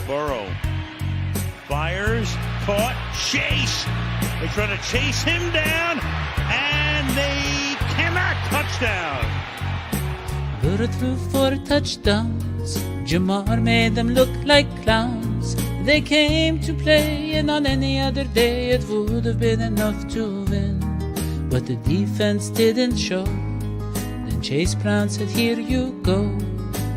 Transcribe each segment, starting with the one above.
Burrow fires, caught, chase. They try to chase him down, and they cannot. Touchdown. Burrow threw 4 touchdowns. Jamar made them look like clowns. They came to play, and on any other day it would have been enough to win. But the defense didn't show. Then Chase Brown said, "Here you go."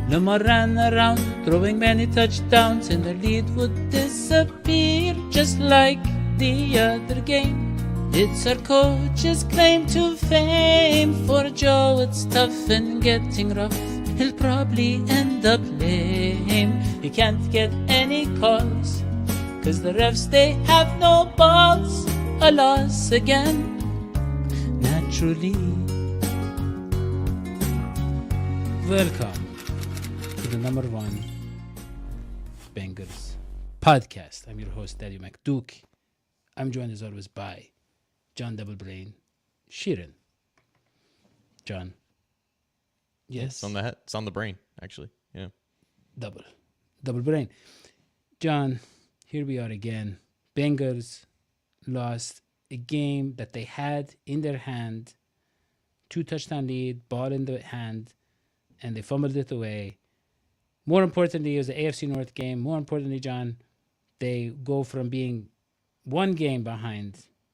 Lamar ran around, throwing many touchdowns, and the lead would disappear just like the other game. It's our coach's claim to fame. For Joe it's tough and getting rough. He'll probably end up lame. He can't get any calls, 'cause the refs, they have no balls. A loss again, naturally. Welcome to the number 1 Bengals podcast. I'm your host, Daddy McDuke. I'm joined as always by John Double Brain Sheeran. John. Yes. It's on the brain, actually. Yeah. Double brain. John, here we are again. Bengals lost a game that they had in their hand. 2 touchdown lead, ball in the hand, and they fumbled it away. More importantly, it was the AFC North game. More importantly, John, they go from being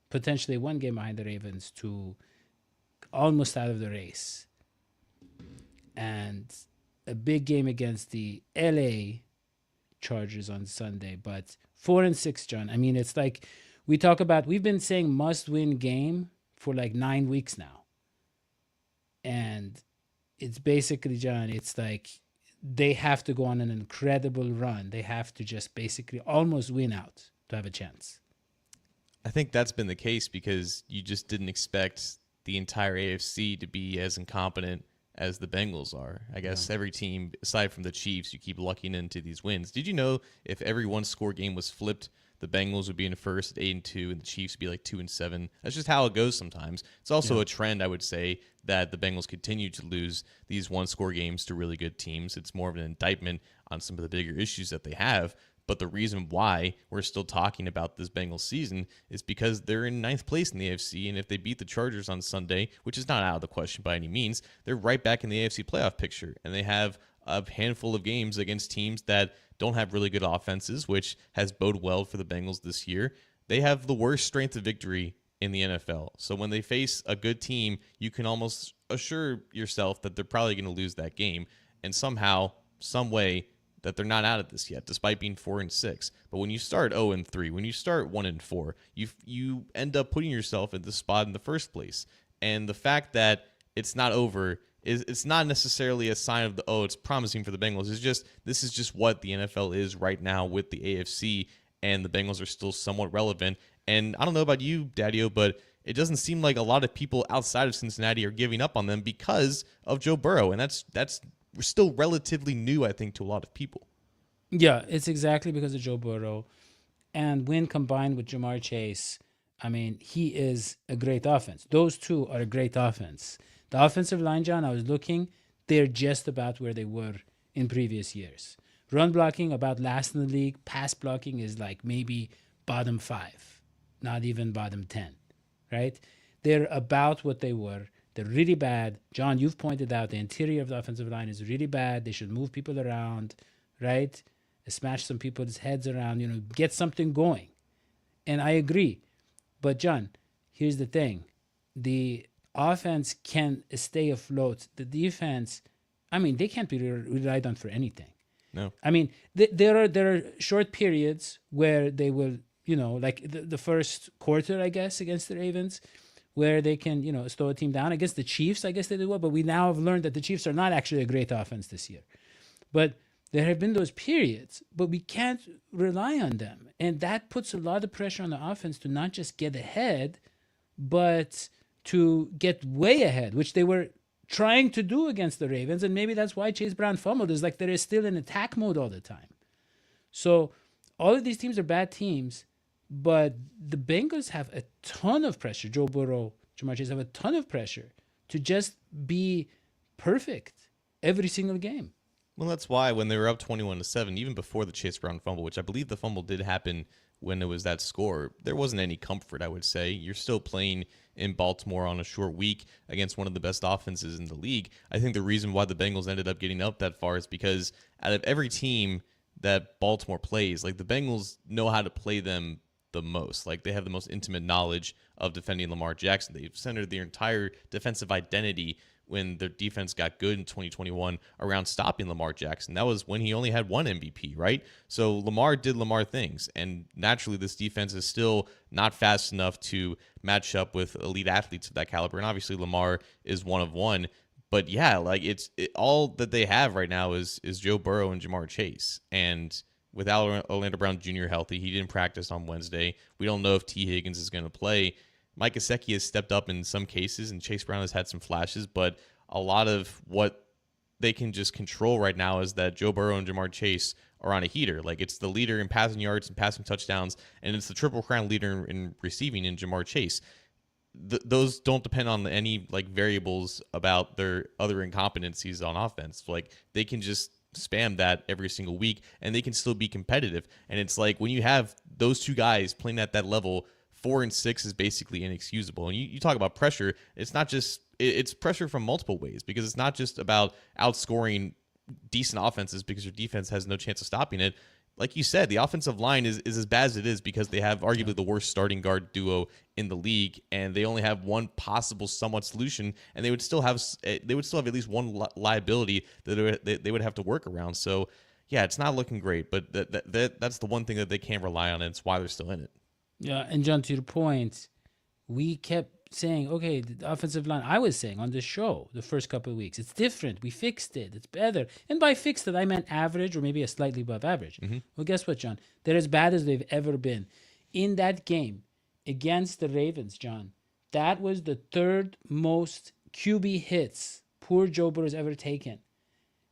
potentially one game behind the Ravens to almost out of the race. And a big game against the LA Chargers on Sunday, but 4-6, John. I mean, it's like we've been saying must-win game for like 9 weeks now. And it's basically, John, it's like they have to go on an incredible run. They have to just basically almost win out to have a chance. I think that's been the case because you just didn't expect the entire AFC to be as incompetent as the Bengals are. I guess every team, aside from the Chiefs, you keep lucking into these wins. Did you know if every one-score game was flipped, the Bengals would be in first at 8-2, and the Chiefs would be like 2-7? That's just how it goes sometimes. It's also a trend, I would say, that the Bengals continue to lose these one-score games to really good teams. It's more of an indictment on some of the bigger issues that they have. But the reason why we're still talking about this Bengals season is because they're in 9th place in the AFC, and if they beat the Chargers on Sunday, which is not out of the question by any means, they're right back in the AFC playoff picture, and they have a handful of games against teams that don't have really good offenses, which has boded well for the Bengals this year. They have the worst strength of victory in the NFL. So when they face a good team, you can almost assure yourself that they're probably going to lose that game, and somehow, some way, that they're not out of this yet, despite being 4-6. But when you start 0-3, when you start 1-4, you end up putting yourself in this spot in the first place. And the fact that it's not over it's not necessarily a sign of it's promising for the Bengals. This is just what the NFL is right now with the AFC, and the Bengals are still somewhat relevant. And I don't know about you, Daddio, but it doesn't seem like a lot of people outside of Cincinnati are giving up on them because of Joe Burrow, and that's still relatively new, I think, to a lot of people. Yeah, it's exactly because of Joe Burrow. And when combined with Jamar Chase, I mean, he is a great offense. Those two are a great offense. The offensive line, John, I was looking, they're just about where they were in previous years. Run blocking, about last in the league. Pass blocking is like maybe bottom 5, not even bottom 10, right? They're about what they were. They're really bad. John, you've pointed out the interior of the offensive line is really bad. They should move people around, right? Smash some people's heads around, get something going. And I agree. But, John, here's the thing. The offense can stay afloat. The defense, I mean, they can't be relied on for anything. No. I mean, there are short periods where they will, like the first quarter, I guess, against the Ravens, where they can, slow a team down. Against the Chiefs, I guess they did well, but we now have learned that the Chiefs are not actually a great offense this year. But there have been those periods, but we can't rely on them. And that puts a lot of pressure on the offense to not just get ahead, but to get way ahead, which they were trying to do against the Ravens. And maybe that's why Chase Brown fumbled, is like they're still in attack mode all the time. So all of these teams are bad teams, but the Bengals have a ton of pressure. Joe Burrow, Jamar Chase have a ton of pressure to just be perfect every single game. Well, that's why when they were up 21-7, even before the Chase Brown fumble, which I believe the fumble did happen when it was that score, there wasn't any comfort, I would say. You're still playing in Baltimore on a short week against one of the best offenses in the league. I think the reason why the Bengals ended up getting up that far is because out of every team that Baltimore plays, like the Bengals know how to play them the most. Like they have the most intimate knowledge of defending Lamar Jackson. They've centered their entire defensive identity when their defense got good in 2021 around stopping Lamar Jackson. That was when he only had one MVP, right? So Lamar did Lamar things, and naturally this defense is still not fast enough to match up with elite athletes of that caliber, and obviously Lamar is one of one. But yeah, like all that they have right now is Joe Burrow and Jamar Chase, and without Orlando Brown Jr. healthy, he didn't practice on Wednesday. We don't know if T. Higgins is going to play. Mike Gesicki has stepped up in some cases, and Chase Brown has had some flashes, but a lot of what they can just control right now is that Joe Burrow and Jamar Chase are on a heater. Like, it's the leader in passing yards and passing touchdowns, and it's the Triple Crown leader in receiving in Jamar Chase. Those don't depend on any like variables about their other incompetencies on offense. Like, they can just spam that every single week, and they can still be competitive. And it's like when you have those two guys playing at that level, 4 and 6 is basically inexcusable. And you talk about pressure. It's not just it's pressure from multiple ways, because it's not just about outscoring decent offenses because your defense has no chance of stopping it. Like you said, the offensive line is as bad as it is because they have arguably the worst starting guard duo in the league, and they only have one possible somewhat solution, and they would still have at least one liability that they would have to work around. So yeah, it's not looking great, but that's the one thing that they can't rely on, and it's why they're still in it. Yeah, and John, to your point, we kept saying, okay, the offensive line, I was saying on the show the first couple of weeks, it's different. We fixed it. It's better. And by fixed it, I meant average or maybe a slightly above average. Mm-hmm. Well, guess what, John? They're as bad as they've ever been. In that game against the Ravens, John, that was the third most QB hits poor Joe Burrow has ever taken.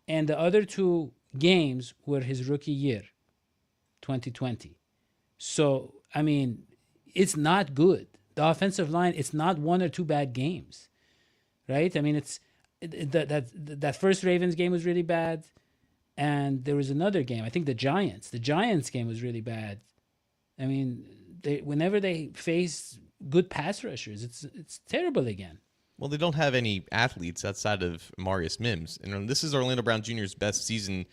And the other two games were his rookie year, 2020. So, I mean, it's not good. The offensive line, it's not one or two bad games, right? I mean, that first Ravens game was really bad, and there was another game. I think the Giants game was really bad. I mean, whenever they face good pass rushers, it's terrible again. Well, they don't have any athletes outside of Marius Mims, and this is Orlando Brown Jr.'s best season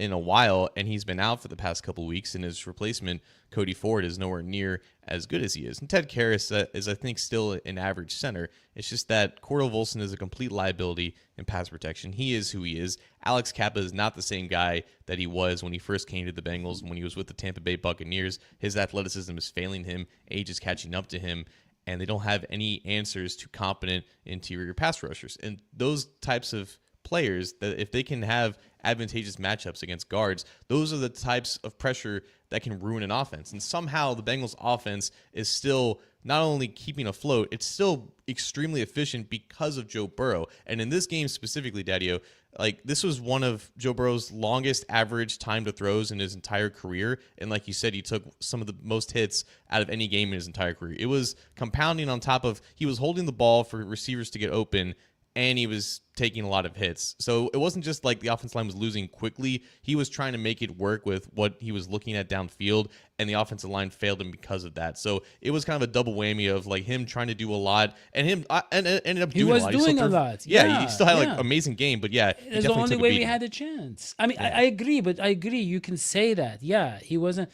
in a while, and he's been out for the past couple weeks, and his replacement, Cody Ford, is nowhere near as good as he is. And Ted Karras is, I think, still an average center. It's just that Cordell Volson is a complete liability in pass protection. He is who he is. Alex Kappa is not the same guy that he was when he first came to the Bengals, when he was with the Tampa Bay Buccaneers. His athleticism is failing him. Age is catching up to him, and they don't have any answers to competent interior pass rushers. And those types of players, that if they can have advantageous matchups against guards, those are the types of pressure that can ruin an offense. And somehow the Bengals offense is still not only keeping afloat, it's still extremely efficient because of Joe Burrow. And in this game specifically, Daddio, like, this was one of Joe Burrow's longest average time to throws in his entire career. And like you said, he took some of the most hits out of any game in his entire career. It was compounding on top of, he was holding the ball for receivers to get open, and he was taking a lot of hits. So it wasn't just like the offensive line was losing quickly. He was trying to make it work with what he was looking at downfield, and the offensive line failed him because of that. So it was kind of a double whammy of like him trying to do a lot, and him and ended up doing a lot. He was doing a lot. Yeah, he still had like amazing game, but yeah, it's the only way we had a chance. I mean, yeah. I agree, but I agree. You can say that. Yeah, he wasn't.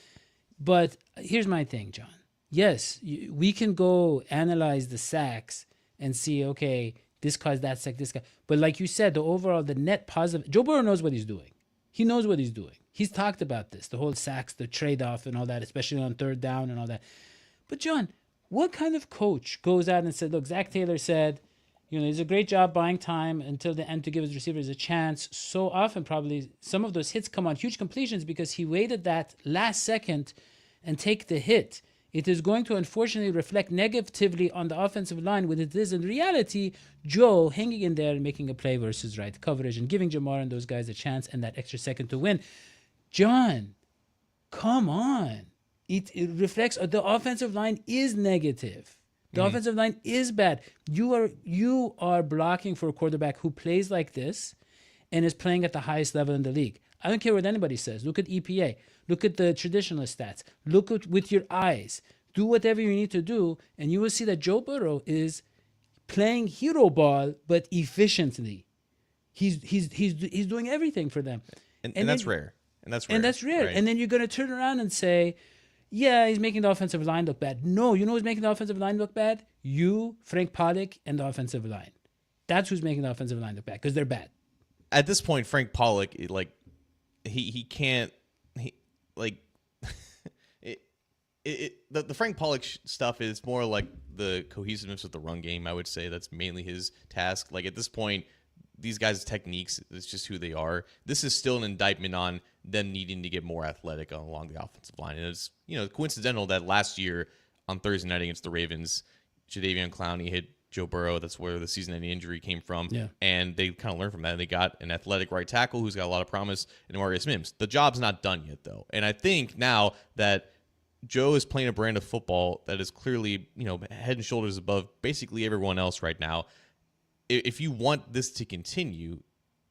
But here's my thing, John. Yes, we can go analyze the sacks and see, okay, this caused that sack, this guy. But like you said, the net positive, Joe Burrow knows what he's doing. He knows what he's doing. He's talked about this, the whole sacks, the trade-off and all that, especially on third down and all that. But John, what kind of coach goes out and said, look, Zac Taylor said, he's a great job buying time until the end to give his receivers a chance. So often probably some of those hits come on huge completions because he waited that last second and take the hit. It is going to unfortunately reflect negatively on the offensive line when it is in reality Joe hanging in there and making a play versus right coverage and giving Jamar and those guys a chance and that extra second to win. John, come on. It reflects the offensive line is negative. The offensive line is bad. You are blocking for a quarterback who plays like this, and is playing at the highest level in the league. I don't care what anybody says. Look at EPA. Look at the traditional stats. Look at with your eyes. Do whatever you need to do, and you will see that Joe Burrow is playing hero ball, but efficiently. He's doing everything for them. And that's rare. And that's rare. And that's rare. Right? And then you're going to turn around and say, yeah, he's making the offensive line look bad. No, you know who's making the offensive line look bad? You, Frank Pollock, and the offensive line. That's who's making the offensive line look bad because they're bad. At this point, Frank Pollock, like, he can't, the Frank Pollock stuff is more like the cohesiveness of the run game. I would say that's mainly his task. Like, at this point, these guys' techniques, it's just who they are. This is still an indictment on them needing to get more athletic along the offensive line. And it's, coincidental that last year on Thursday night against the Ravens, Jadeveon Clowney hit Joe Burrow. That's where the season-ending injury came from. Yeah. And they kind of learned from that. And they got an athletic right tackle who's got a lot of promise in Amarius Mims. The job's not done yet, though. And I think now that Joe is playing a brand of football that is clearly, head and shoulders above basically everyone else right now, if you want this to continue,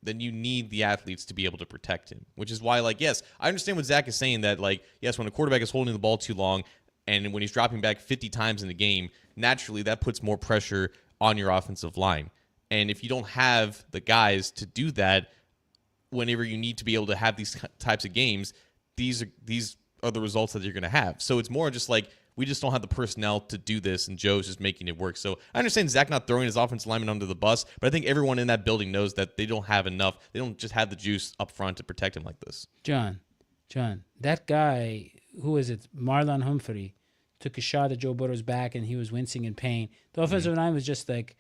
then you need the athletes to be able to protect him, which is why, yes, I understand what Zach is saying that, yes, when a quarterback is holding the ball too long and when he's dropping back 50 times in the game, naturally that puts more pressure on your offensive line. And if you don't have the guys to do that whenever you need to be able to have these types of games, these are the results that you're going to have. So it's more just we just don't have the personnel to do this, and Joe's just making it work. So I understand Zach not throwing his offensive lineman under the bus, but I think everyone in that building knows that they don't have enough. They don't just have the juice up front to protect him like this. John, that guy, who is it, Marlon Humphrey, took a shot at Joe Burrow's back, and he was wincing in pain. The offensive line was just like,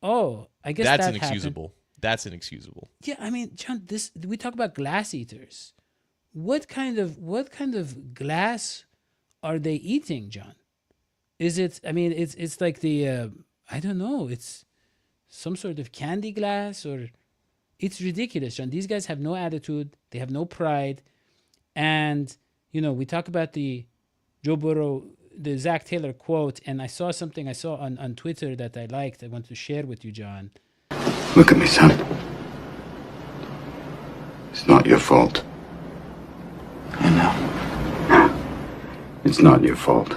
oh, I guess that's that inexcusable. happened. That's inexcusable. Yeah, I mean, John, we talk about glass eaters. What kind of glass are they eating, John? Is it? I mean, it's like the I don't know. It's some sort of candy glass, or it's ridiculous, John. These guys have no attitude. They have no pride, and we talk about the Joe Burrow, the Zac Taylor quote, and I saw something on Twitter that I liked. I want to share with you, John. Look at me, son. It's not your fault. I know. It's not your fault.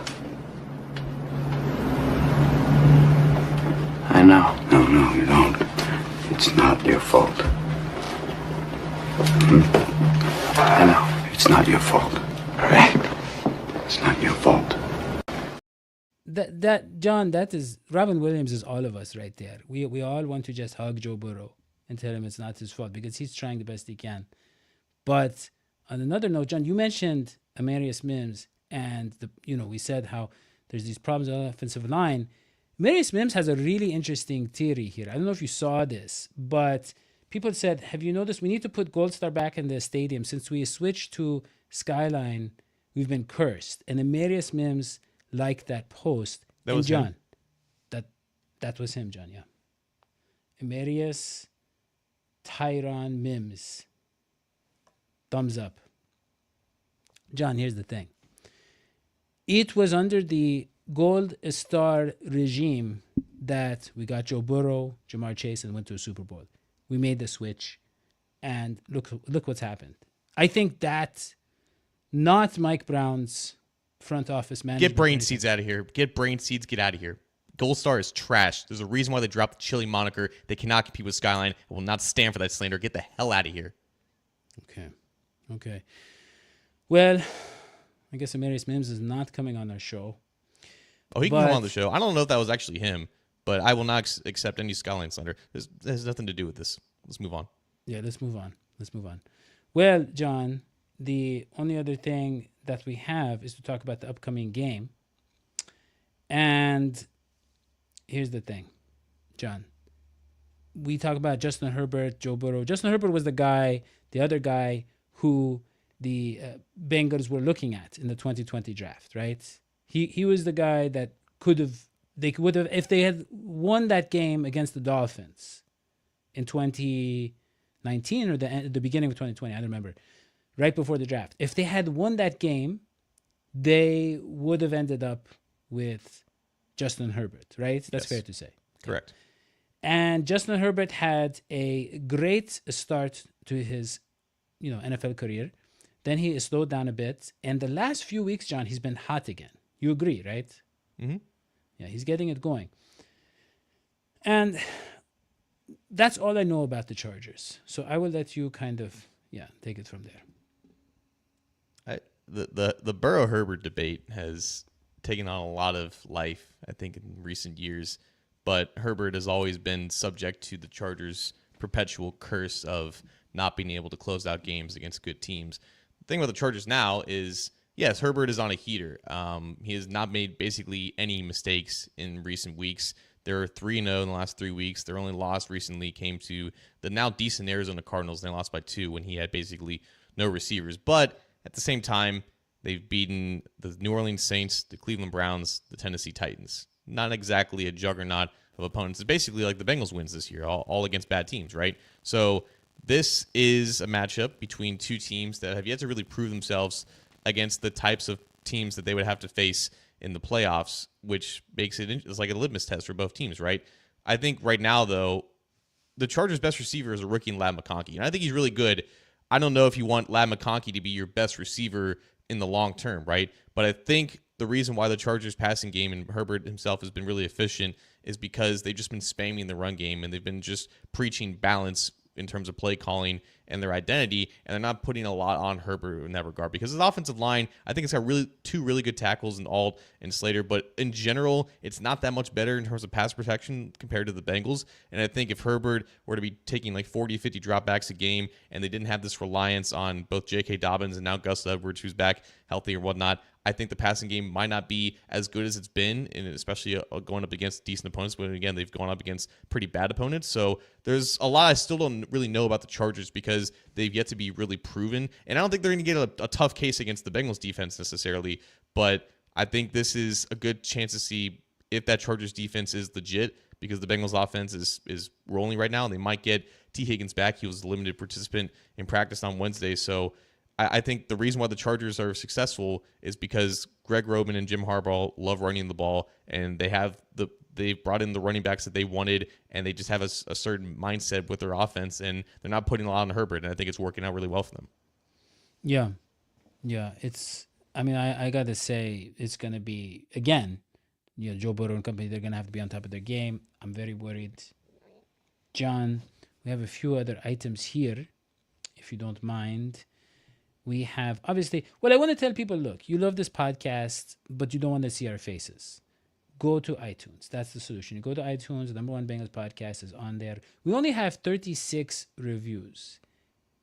I know. No, you don't. It's not your fault. I know. It's not your fault. All right? It's not your fault. That John, that is Robin Williams is all of us right there. We all want to just hug Joe Burrow and tell him it's not his fault because he's trying the best he can. But on another note, John, you mentioned Amarius Mims, and we said how there's these problems on the offensive line. Amarius Mims has a really interesting theory here. I don't know if you saw this, but people said, have you noticed we need to put Gold Star back in the stadium? Since we switched to Skyline, we've been cursed. And Amarius Mims liked that post. That was John, him. That was him, John, yeah. Amarius Tyron Mims. Thumbs up. John, here's the thing. It was under the Gold Star regime that we got Joe Burrow, Jamar Chase, and went to a Super Bowl. We made the switch, and look what's happened. I think that not Mike Brown's front office management. Get brain seeds out of here. Get out of here. Gold Star is trash. There's a reason why they dropped the Chili moniker. They cannot compete with Skyline. I will not stand for that slander. Get the hell out of here. Okay. Well, I guess Amarius Mims is not coming on our show. Oh, he can come on the show. I don't know if that was actually him, but I will not accept any Skyline slander. It has nothing to do with this. Let's move on. Yeah, let's move on. Well, John, the only other thing that we have is to talk about the upcoming game. And here's the thing, John. We talk about Justin Herbert, Joe Burrow. Justin Herbert was the other guy who the Bengals were looking at in the 2020 draft, right? He was the guy that they would have, if they had won that game against the Dolphins in 2019 or the beginning of 2020, I don't remember, right before the draft. If they had won that game, they would have ended up with Justin Herbert, right? That's fair to say. Correct. And Justin Herbert had a great start to his, NFL career. Then he slowed down a bit. And the last few weeks, John, he's been hot again. You agree, right? Mm-hmm. Yeah, he's getting it going. And that's all I know about the Chargers. So I will let you kind of, take it from there. The Burrow Herbert debate has taken on a lot of life, I think, in recent years. But Herbert has always been subject to the Chargers' perpetual curse of not being able to close out games against good teams. The thing with the Chargers now is, yes, Herbert is on a heater. He has not made basically any mistakes in recent weeks. They're 3-0 in the last 3 weeks. Their only loss recently came to the now decent Arizona Cardinals. They lost by 2 when he had basically no receivers. But at the same time, they've beaten the New Orleans Saints, the Cleveland Browns, the Tennessee Titans. Not exactly a juggernaut of opponents. It's basically like the Bengals wins this year, all against bad teams, right? So this is a matchup between two teams that have yet to really prove themselves against the types of teams that they would have to face in the playoffs, which makes it's like a litmus test for both teams, right? I think right now, though, the Chargers' best receiver is a rookie in Ladd McConkey, and I think he's really good. I don't know if you want Ladd McConkey to be your best receiver in the long term, right? But I think the reason why the Chargers' passing game and Herbert himself has been really efficient is because they've just been spamming the run game and they've been just preaching balance in terms of play calling and their identity, and they're not putting a lot on Herbert in that regard because his offensive line, I think it's got two really good tackles in Alt and Slater, but in general, it's not that much better in terms of pass protection compared to the Bengals. And I think if Herbert were to be taking like 40, 50 dropbacks a game and they didn't have this reliance on both J.K. Dobbins and now Gus Edwards, who's back healthy or whatnot, I think the passing game might not be as good as it's been, and especially going up against decent opponents. But again, they've gone up against pretty bad opponents. So there's a lot I still don't really know about the Chargers because they've yet to be really proven. And I don't think they're going to get a tough case against the Bengals defense necessarily. But I think this is a good chance to see if that Chargers defense is legit because the Bengals offense is rolling right now. And they might get T. Higgins back. He was a limited participant in practice on Wednesday. So I think the reason why the Chargers are successful is because Greg Roman and Jim Harbaugh love running the ball, and they've brought in the running backs that they wanted, and they just have a certain mindset with their offense, and they're not putting a lot on Herbert, and I think it's working out really well for them. Yeah. I got to say, it's going to be, again, Joe Burrow and company, they're going to have to be on top of their game. I'm very worried. John, we have a few other items here, if you don't mind. We have, obviously, I want to tell people, look, you love this podcast, but you don't want to see our faces. Go to iTunes. That's the solution. You go to iTunes, the number one Bengals podcast is on there. We only have 36 reviews.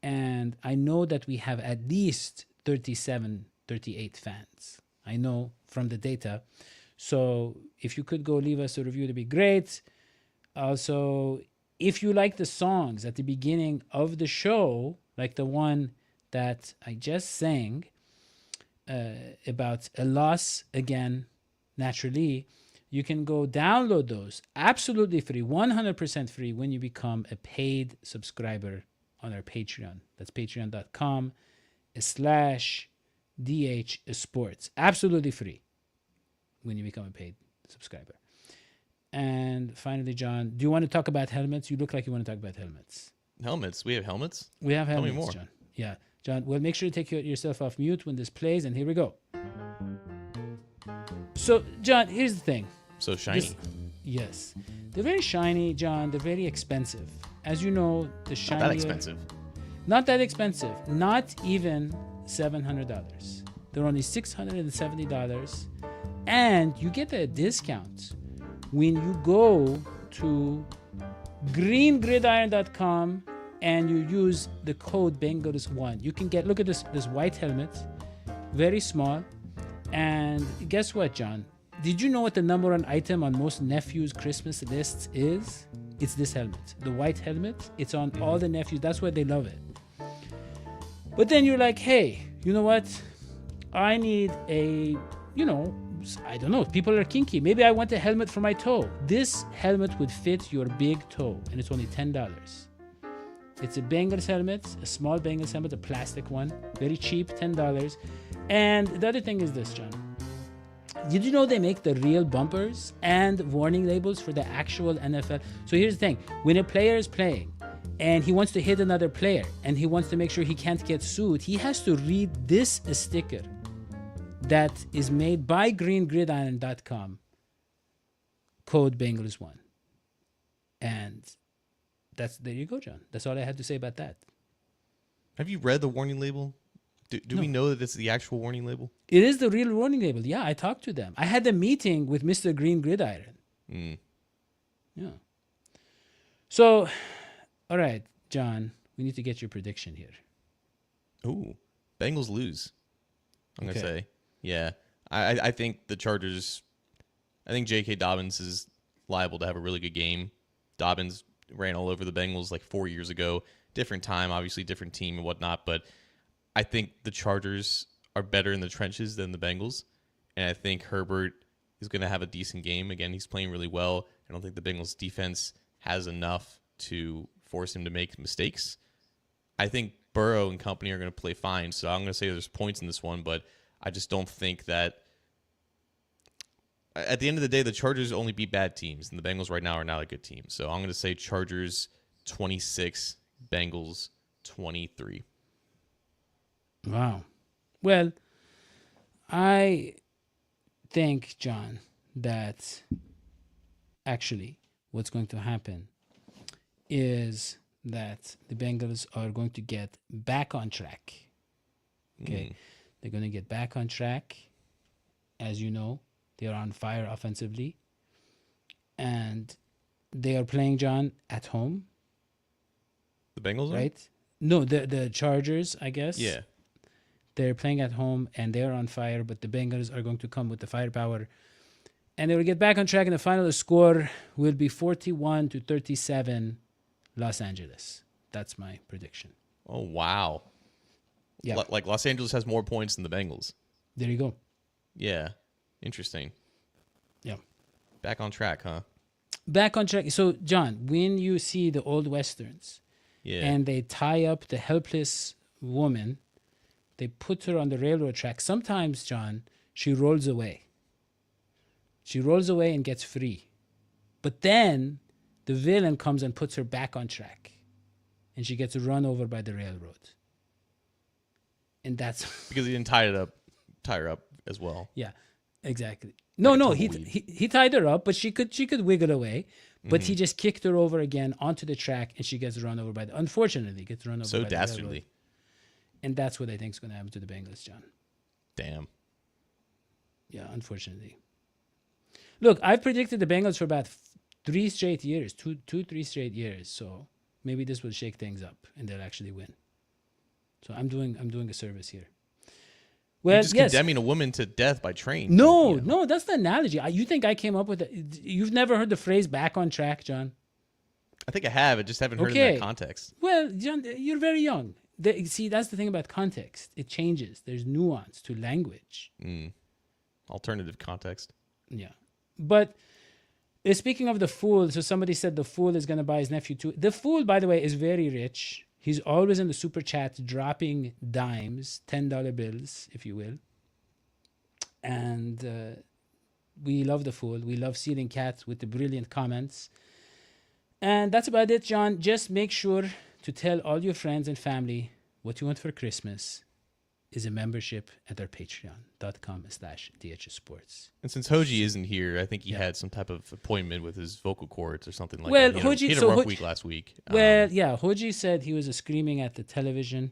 And I know that we have at least 37, 38 fans. I know from the data. So if you could go leave us a review, it'd be great. Also, if you like the songs at the beginning of the show, like the one that I just sang about a loss again, naturally, you can go download those absolutely free, 100% free when you become a paid subscriber on our Patreon. That's patreon.com/DH Sports. Absolutely free when you become a paid subscriber. And finally, John, do you want to talk about helmets? You look like you want to talk about helmets. Helmets? We have helmets? We have helmets, Tell me more. John. Yeah. John, well, make sure to take yourself off mute when this plays, and here we go. So, John, here's the thing. So shiny. Yes. They're very shiny, John. They're very expensive. As you know, the shiny. Not that expensive. Not that expensive. Not even $700. They're only $670. And you get a discount when you go to greengridiron.com and you use the code Bengals1. You can get, look at this white helmet, very small. And guess what, John? Did you know what the number one item on most nephews' Christmas lists is? It's this helmet, the white helmet. It's on all the nephews. That's why they love it. But then you're like, hey, you know what? I need I don't know. People are kinky. Maybe I want a helmet for my toe. This helmet would fit your big toe, and it's only $10. It's a Bengals helmet, a small Bengals helmet, a plastic one. Very cheap, $10. And the other thing is this, John. Did you know they make the real bumpers and warning labels for the actual NFL? So here's the thing. When a player is playing and he wants to hit another player and he wants to make sure he can't get sued, he has to read this sticker that is made by greengridiron.com, code Bengals1. And there you go, John. That's all I had to say about that. Have you read the warning label? Do we know that it's the actual warning label? It is the real warning label. Yeah, I talked to them. I had a meeting with Mr. Green Gridiron. Yeah. So, all right, John, we need to get your prediction here. Ooh, Bengals lose. I'm going to Okay. say. Yeah. I think the Chargers, I think J.K. Dobbins is liable to have a really good game. Dobbins ran all over the Bengals like 4 years ago. Different time, obviously different team and whatnot, but I think the Chargers are better in the trenches than the Bengals, and I think Herbert is going to have a decent game. Again, he's playing really well. I don't think the Bengals defense has enough to force him to make mistakes. I think Burrow and company are going to play fine, so I'm going to say there's points in this one, but I just don't think that at the end of the day, the Chargers only beat bad teams, and the Bengals right now are not a good team. So I'm going to say Chargers 26, Bengals 23. Wow. Well, I think, John, that actually what's going to happen is that the Bengals are going to get back on track. Okay. They're going to get back on track. As you know, they are on fire offensively. And they are playing, John, at home, The Bengals, right? No, the Chargers, I guess. Yeah. They're playing at home and they're on fire, but the Bengals are going to come with the firepower. And they will get back on track, and the final score will be 41-37 Los Angeles. That's my prediction. Oh, wow. Yeah. Like Los Angeles has more points than the Bengals. There you go. Yeah. Interesting. Yeah. Back on track, huh? Back on track. So, John, when you see the old Westerns Yeah. and they tie up the helpless woman, they put her on the railroad track. Sometimes, John, she rolls away. She rolls away and gets free. But then the villain comes and puts her back on track. And she gets run over by the railroad. And that's... because he didn't tie her up as well. Yeah, exactly. No, tumbleweed. he tied her up, but she could wiggle away. But he just kicked her over again onto the track, and she gets run over by the... Unfortunately, gets run over So by the railroad. dastardly. And that's what I think is going to happen to the Bengals, John. Damn. Yeah, unfortunately. Look, I've predicted the Bengals for about 3 straight years, 3 straight years. So maybe this will shake things up and they'll actually win. So I'm doing a service here. Well, You're just yes. condemning a woman to death by train. No, You know. no, that's the analogy. You think I came up with it? You've never heard the phrase "back on track," John? I think I have. I just haven't heard it in Okay. that context. Well, John, you're very young. See, that's the thing about context. It changes. There's nuance to language. Alternative context. Yeah. But speaking of the fool, so somebody said the fool is going to buy his nephew too. The fool, by the way, is very rich. He's always in the super chat dropping dimes, $10 bills, if you will. And we love the fool. We love Sealing Cat with the brilliant comments. And that's about it, John. Just make sure to tell all your friends and family what you want for Christmas is a membership at our patreon.com/dhsports. And since Hoji isn't here, I think he had some type of appointment with his vocal cords or something like Well, that. Hoji- He had so a rough Hoji- week last week. Well, yeah, Hoji said he was screaming at the television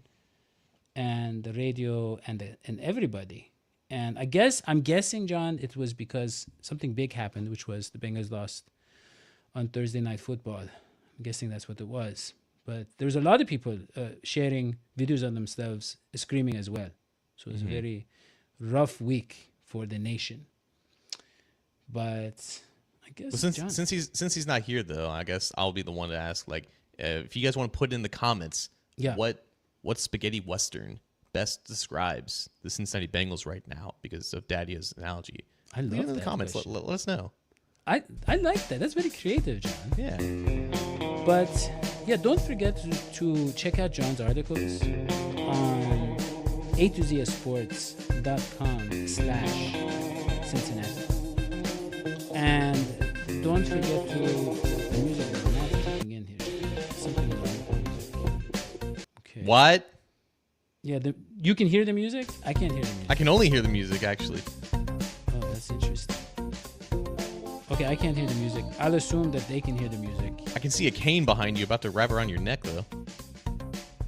and the radio and everybody. And I'm guessing, John, it was because something big happened, which was the Bengals lost on Thursday Night Football. I'm guessing that's what it was. But there's a lot of people sharing videos of themselves screaming as well. So it was a very rough week for the nation. But I guess, Well, John, since he's not here though, I guess I'll be the one to ask. Like, if you guys want to put in the comments, Yeah. what spaghetti western best describes the Cincinnati Bengals right now because of Daddy's analogy? I Leave love it in the that comments. question. Let us know. I like that. That's very creative, John. Yeah. But yeah, don't forget to check out John's articles on A to Z Sports.com/Cincinnati Cincinnati. And don't forget to the music is not kicking in here. Something is wrong with the music. Okay. What? Yeah, you can hear the music? I can't hear the music. I can only hear the music, actually. Oh, that's interesting. Okay, I can't hear the music. I'll assume that they can hear the music. I can see a cane behind you about to wrap around your neck, though.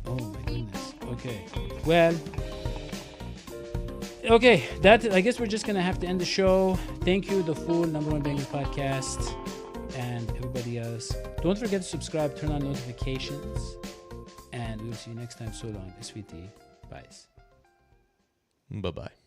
Oh my goodness. Okay. Well. Okay, I guess we're just gonna have to end the show. Thank you, the full #1 Bengals podcast, and everybody else. Don't forget to subscribe, turn on notifications, and we'll see you next time. So long, sweetie. Bye. Bye-bye.